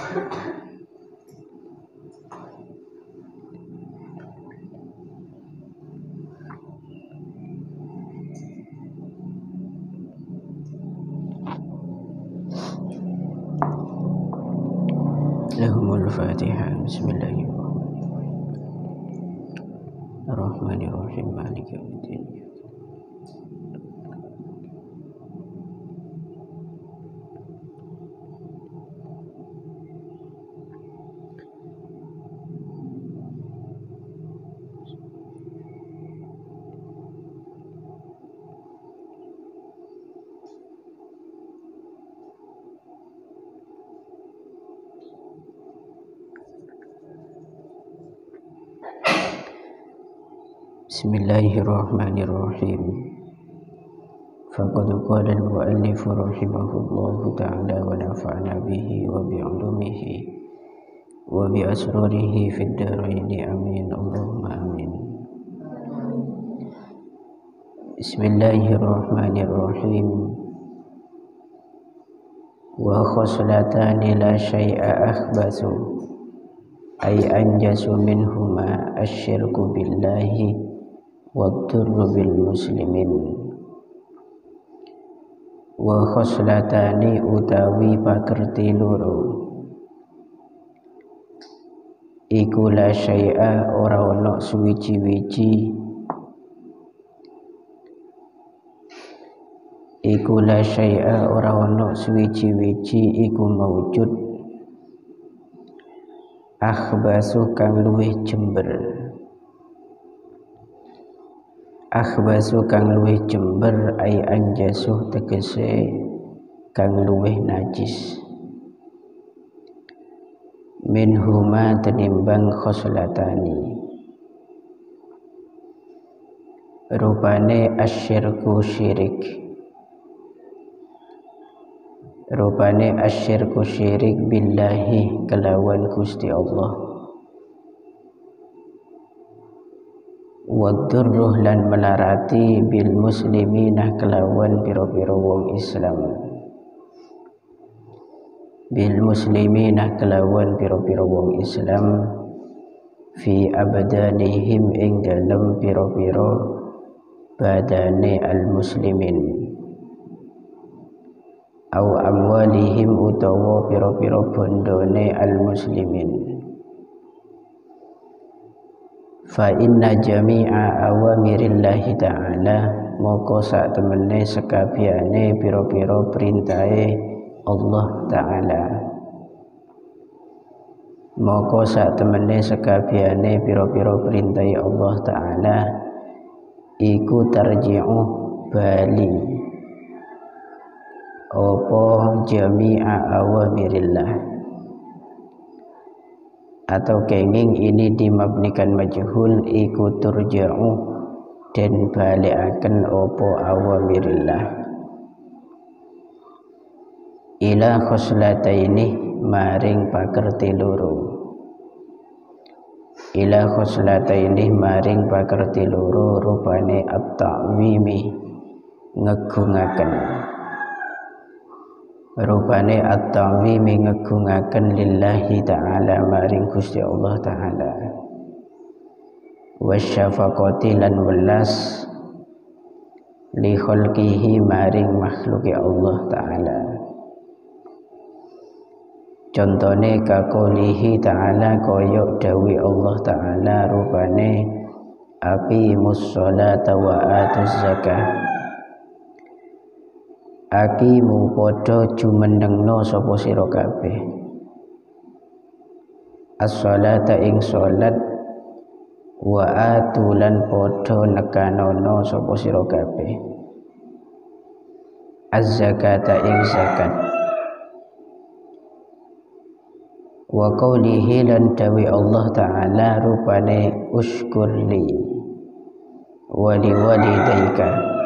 Lahumul Fatihah. Bismillahirrahmanirrahim. Maliki yaumiddin. Bismillahirrahmanirrahim. Faqad qala al-mu'allif rahimahullahu ta'ala wa nafa'na bihi wa bi'ulumihi wa bi'asrarihi fid dharain amin Allahumma amin. Bismillahirrahmanirrahim. Wa khoslatani la syai'a akhbasu ay anjasu minhuma asyirku billahi wadurru bil muslimin. Wa khoslatani utawi pakerti loro iku la syai'a ora ono suwiji-wiji iku la syai'a ora ono suwiji-wiji iku maujud akhbasu kang luwih jember akhbasu kang luwih jember ay anjasuh tegese kang luwih najis minhuma tenimbang khoslatani rupane asyirku syirik billahi kelawan Gusti Allah wadurruh lan melarati bil muslimina kelawan pira-pira wong Islam bil muslimina kelawan pira-pira wong Islam fi abdanihim ing dalem pira-pira badane al muslimin au amwalihim utawa pira-pira bondone al muslimin. Fa inna jami'a awamirillahi ta'ala moko sak temene sekabiane pira-pira perintahe Allah ta'ala moko sak temene sekabiane pira-pira perintahe Allah ta'ala iku tarji'u bali opo jami'a awamirillah atau kenging ini dimabnikan majhul iku turja'u dan balikaken opo awamirillah ila khoslataini maring pakerti loro ila khoslataini maring pakerti loro rupane at-ta'wimi ngegungaken rupane at-ta'wimi ngegungaken lillahi ta'ala maring Gusti Allah ta'ala wasyafaqati lan welas li khalqihi maring makhluki Allah ta'ala. Contone kakolihi ta'ala koyok dawi Allah ta'ala rupane aqimus sholata wa atuz zakah aqimu podo jumenengno sapa sira kabeh as-sholata ing salat wa atulan podo nekanono sapa sira kabeh az-zakata ing zakat wa qawlihi lan dawi Allah ta'ala rupane uskurli wali walidayka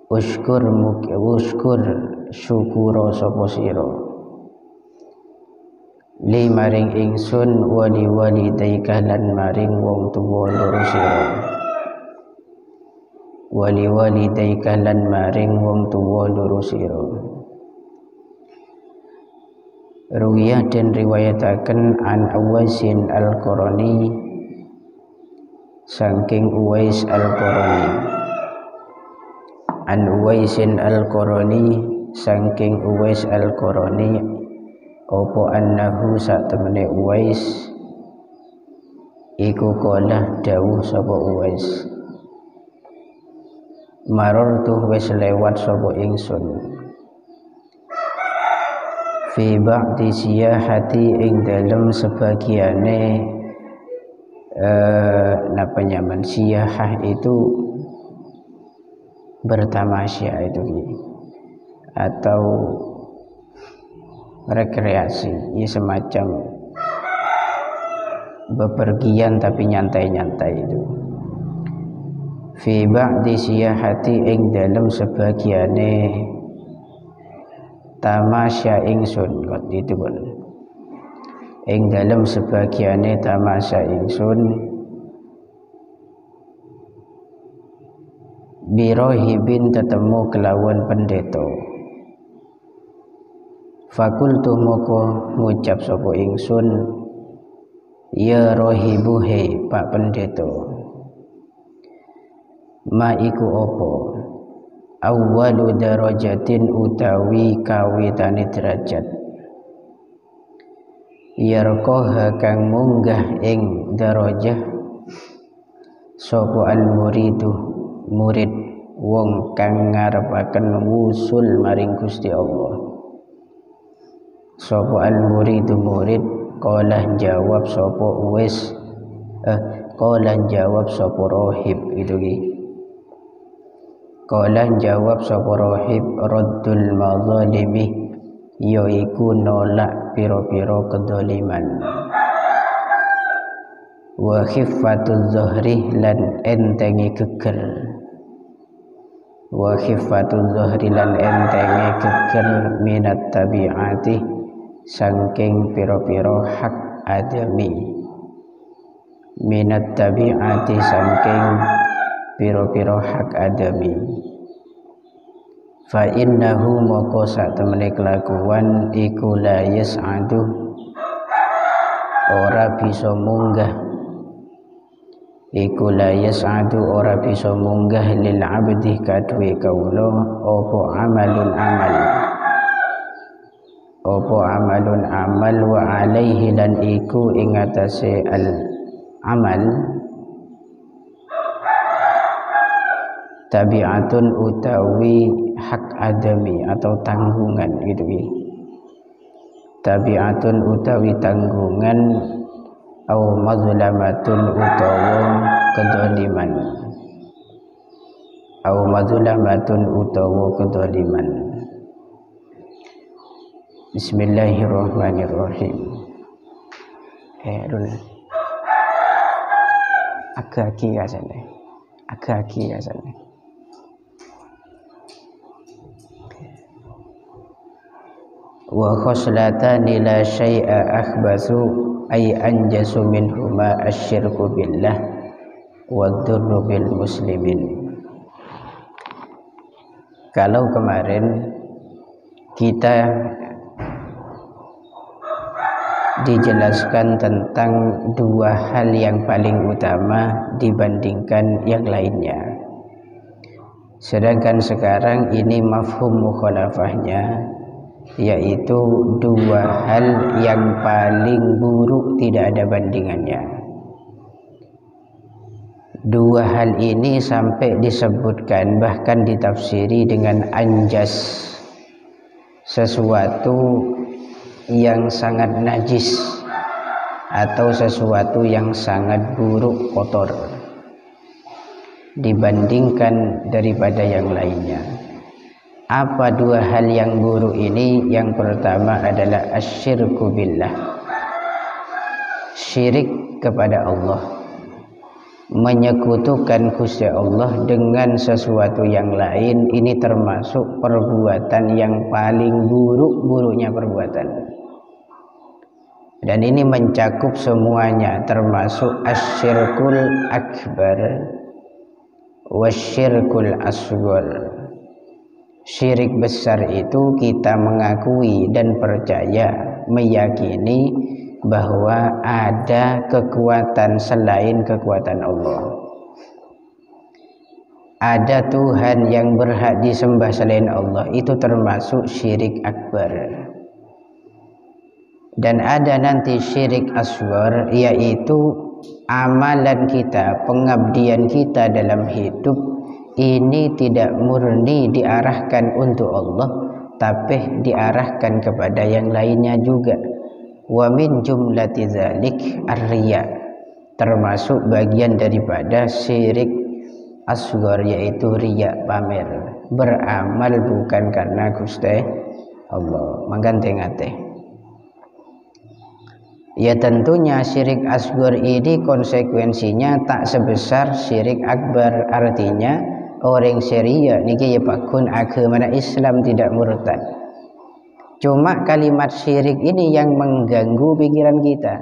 uskur syukura sapa sira li maring ingsun wali walidayka lan maring wong tuwa loro sira wali walidayka lan maring wong tuwa loro sira Ruwiyah dan riwayataken an Uwaisin al-Qarani saking Uwais al-Qarani, an Uwaisin al-Qarani saking Uwais al-Qarani opo annahu sak temene Uwais iku qala dawuh sapa Uwais, marartu wis lewat sapa ingsun fi ba'di siyahati ing dalem sebagiane napa nyaman siyahah itu bertamasya itu atau rekreasi, ini semacam bepergian tapi nyantai-nyantai itu. Fi ba'di siyahati ing dalem sebagiane tamasya ingsun kot itu pun ing dalam sebagiane tamasya ingsun birohibin tetemu kelawan pendeta. Fakultu moko ngucap sapa ingsun, ya rohibu he pak pendeta, ma iku opo awwalu darajatin utawi kawitane derajat yarqaha kang munggah ing darajah sapa al muridu murid wong kang ngarepaken wusul maring Gusti Allah. Sapa al muridu murid qala jawab sapa Uwais qala jawab sapa rohib itu ki. Qala jawab sapa rohib raddul mazalimi yaiku nolak piro-piro kedoliman, wa khiffatuz zuhri lan entengi geger, wa khiffatuz zuhri lan entengi geger minat tabiati saking piro-piro hak adami, minat tabiati saking piro-piro hak adami. Fa innahu moko sak temene kelakuan iku la yas'adu ora bisa munggah, iku la yas'adu ora bisa munggah lil abdi kadue kawula apa amalun amal, apa amalun amal wa alaihi lan iku ing atase al amal tabiatun utawi hak adami atau tanggungan gitu ki. Tabiatun utawi tanggungan au mazlamatun utawa kedoliman, au mazlamatun utawa kedoliman. Bismillahirrahmanirrahim. Agak-agi asane. Wa khoslatani la syai'a akhbasu ay anjasu minhuma asyirku billah wa dzurru bil muslimin. Kalau kemarin kita dijelaskan tentang dua hal yang paling utama dibandingkan yang lainnya, sedangkan sekarang ini mafhum mukhalafahnya, yaitu dua hal yang paling buruk tidak ada bandingannya. Dua hal ini sampai disebutkan bahkan ditafsiri dengan anjas, sesuatu yang sangat najis atau sesuatu yang sangat buruk kotor dibandingkan daripada yang lainnya. Apa dua hal yang buruk ini? Yang pertama adalah asyirku billah, syirik kepada Allah, menyekutukan Gusti Allah dengan sesuatu yang lain. Ini termasuk perbuatan yang paling buruk-buruknya perbuatan, dan ini mencakup semuanya, termasuk asyirkul akbar wasyirkul asghar. Syirik besar itu kita mengakui dan percaya meyakini bahwa ada kekuatan selain kekuatan Allah. Ada Tuhan yang berhak disembah selain Allah, itu termasuk syirik akbar. Dan ada nanti syirik asghar, yaitu amalan kita, pengabdian kita dalam hidup ini tidak murni diarahkan untuk Allah, tapi diarahkan kepada yang lainnya juga. Wa min jumlati dzalik ar-riya, termasuk bagian daripada syirik asghar, yaitu riya, pamer, beramal bukan karena Gusti Allah. Mangkante-ngate ya, tentunya syirik asghar ini konsekuensinya tak sebesar syirik akbar. Artinya orang syariah niki ya pakun agama Islam tidak murtad. Cuma kalimat syirik ini yang mengganggu pikiran kita,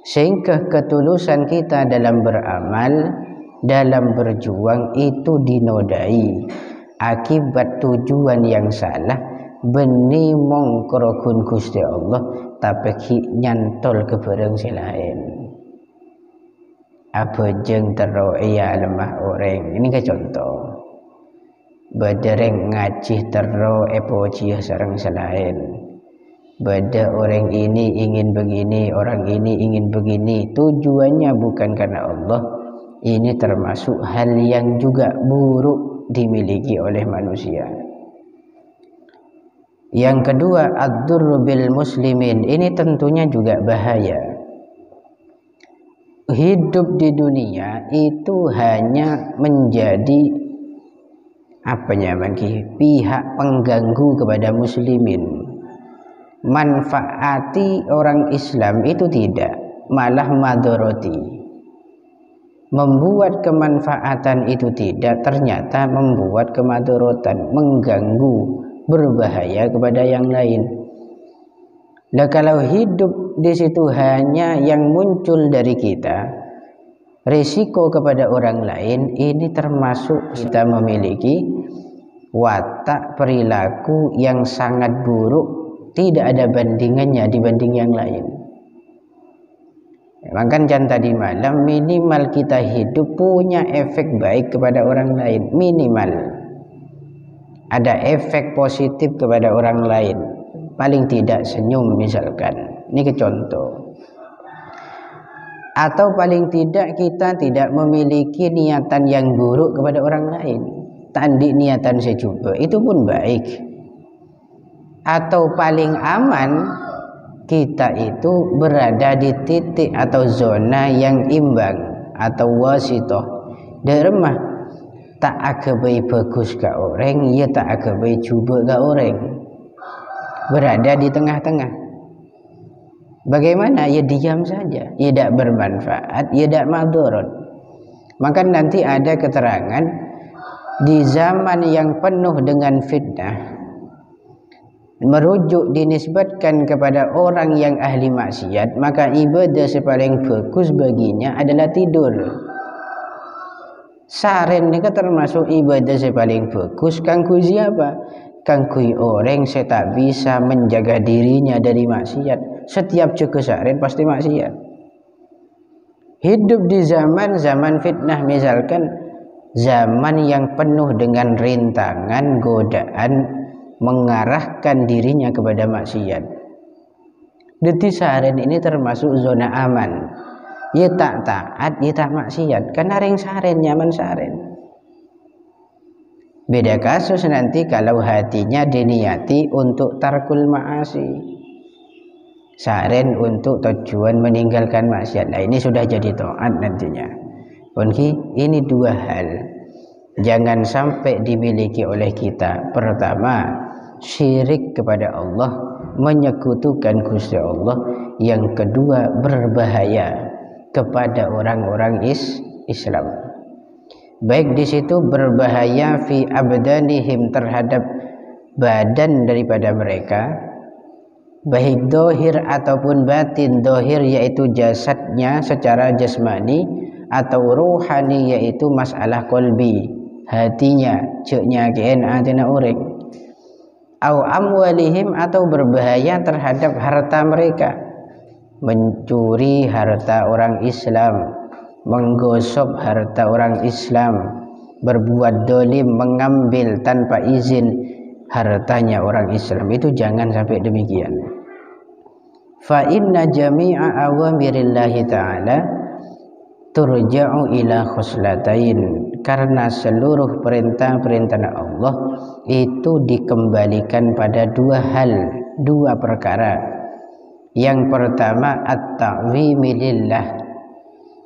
sehingga ketulusan kita dalam beramal, dalam berjuang itu dinodai akibat tujuan yang salah, beni mongkrokun Gusti Allah tapi nyantol ke bareng si lain. Apa jeng tero iya lemah orang ini ke contoh badereng ngaji tero epojiah sarang selain. Bada orang ini ingin begini, orang ini ingin begini, tujuannya bukan karena Allah. Ini termasuk hal yang juga buruk dimiliki oleh manusia. Yang kedua, ad-durru bil muslimin, ini tentunya juga bahaya. Hidup di dunia itu hanya menjadi pihak pengganggu kepada muslimin. Manfaati orang Islam itu tidak, malah madoroti. Membuat kemanfaatan itu tidak, ternyata membuat kemadorotan, mengganggu, berbahaya kepada yang lain. Nah, kalau hidup di situ hanya yang muncul dari kita, risiko kepada orang lain, ini termasuk kita memiliki watak perilaku yang sangat buruk, tidak ada bandingannya dibanding yang lain. Makanya tadi malam, minimal kita hidup punya efek baik kepada orang lain, minimal ada efek positif kepada orang lain, paling tidak senyum misalkan, ini contoh. Atau paling tidak kita tidak memiliki niatan yang buruk kepada orang lain, tandi niatan sejuba, itu pun baik. Atau paling aman kita itu berada di titik atau zona yang imbang atau wasitoh, dermah tak agabai bagus ke orang, ya tak agabai cuba ke orang, berada di tengah-tengah. Bagaimana? Ya diam saja, ya tidak bermanfaat, ya tidak madorot. Maka nanti ada keterangan di zaman yang penuh dengan fitnah, merujuk dinisbatkan kepada orang yang ahli maksiat, maka ibadah paling bagus baginya adalah tidur. Saren ini termasuk ibadah paling bagus. Kangku siapa? Kangku orang saya tak bisa menjaga dirinya dari maksiat. Setiap juga saren pasti maksiat. Hidup di zaman fitnah, misalkan zaman yang penuh dengan rintangan, godaan, mengarahkan dirinya kepada maksiat. Deti saren ini termasuk zona aman. Ya tak taat, ya tak maksiat, karena ring saren, nyaman saren. Beda kasus nanti kalau hatinya diniati untuk tarkul ma'asi, saren untuk tujuan meninggalkan maksiat. Nah, ini sudah jadi taat nantinya. Ini dua hal jangan sampai dimiliki oleh kita. Pertama, syirik kepada Allah, menyekutukan Gusti Allah. Yang kedua, berbahaya kepada orang-orang Islam. Baik di situ berbahaya fi abdanihim, terhadap badan daripada mereka, baik dohir ataupun batin. Dohir yaitu jasadnya secara jasmani, atau ruhani yaitu masalah kolbi, hatinya, ceknya kena orang. au amwalihim atau berbahaya terhadap harta mereka, mencuri harta orang Islam, menggosok harta orang Islam, berbuat dolim, mengambil tanpa izin hartanya orang Islam, itu jangan sampai demikian. Fa inna jami'a awamirillahi ta'ala turja'u ila khuslatain, karena seluruh perintah-perintah Allah itu dikembalikan pada dua perkara. Yang pertama at-ta'zimi lillah,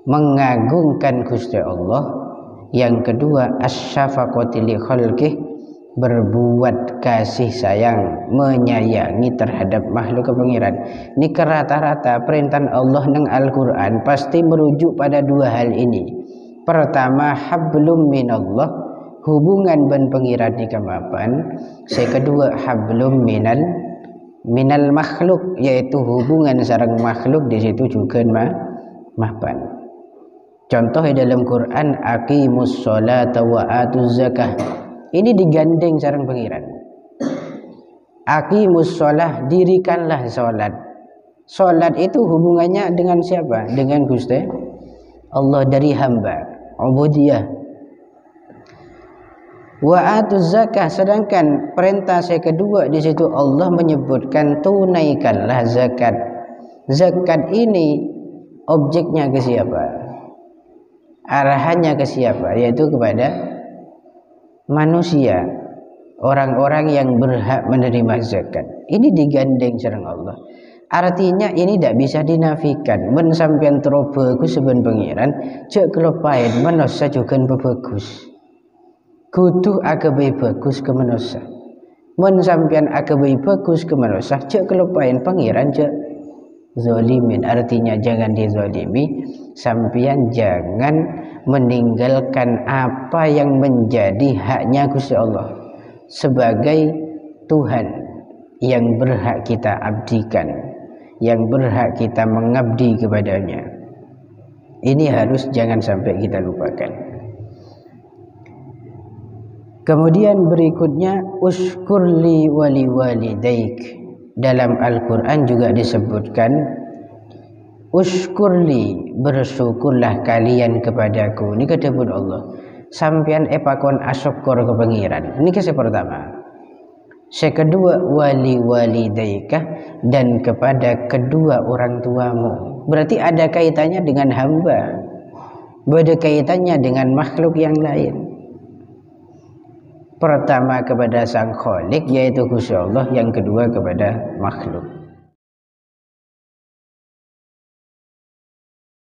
mengagungkan Gusti Allah. Yang kedua asy-syafaqati li khalqih, berbuat kasih sayang, menyayangi terhadap makhluk pengiran. Ini rata-rata perintah Allah nang Al-Quran pasti merujuk pada dua hal ini. Pertama hablum minallah, hubungan ben pengiran di kemapan. Kedua hablum minal makhluk, yaitu hubungan sareng makhluk, di situ juga mapan. Contoh dalam Quran aqimus sholata wa atuz zakah, ini digandeng sareng pengiran. Aqimus sholah, dirikanlah sholat. Sholat itu hubungannya dengan siapa? Dengan Gusti Allah, dari hamba, ubudiyah. Wa atuz zakah, sedangkan perintah saya kedua di situ Allah menyebutkan tunaikanlah zakat. Zakat ini objeknya ke siapa? Arahannya ke siapa? Yaitu kepada manusia, orang-orang yang berhak menerima zakat. Ini digandeng sareng Allah. Artinya ini tidak bisa dinafikan. Men sampeyan tro bagus seben pengiran, cek kelopain manusia juga bagus. Kudu agabe bagus ke manusia. Men sampeyan agabe bagus ke manusia, cek kelopain pengiran cek zalimin. Artinya jangan dizalimi, sampeyan jangan meninggalkan apa yang menjadi haknya Gusti Allah sebagai Tuhan yang berhak kita abdikan, yang berhak kita mengabdi kepadanya. Ini harus jangan sampai kita lupakan. Kemudian berikutnya uskurli wali walidaik. Dalam Al-Quran juga disebutkan uskurli, bersyukurlah kalian kepadaku. Ini kedebut Allah. Sampian epakon asyukur ke pengiran. Ini kisah pertama. Kedua wali walidaika, dan kepada kedua orang tuamu. Berarti ada kaitannya dengan hamba, ada kaitannya dengan makhluk yang lain. Pertama kepada sang Khalik, yaitu Gusti Allah. Yang kedua kepada makhluk.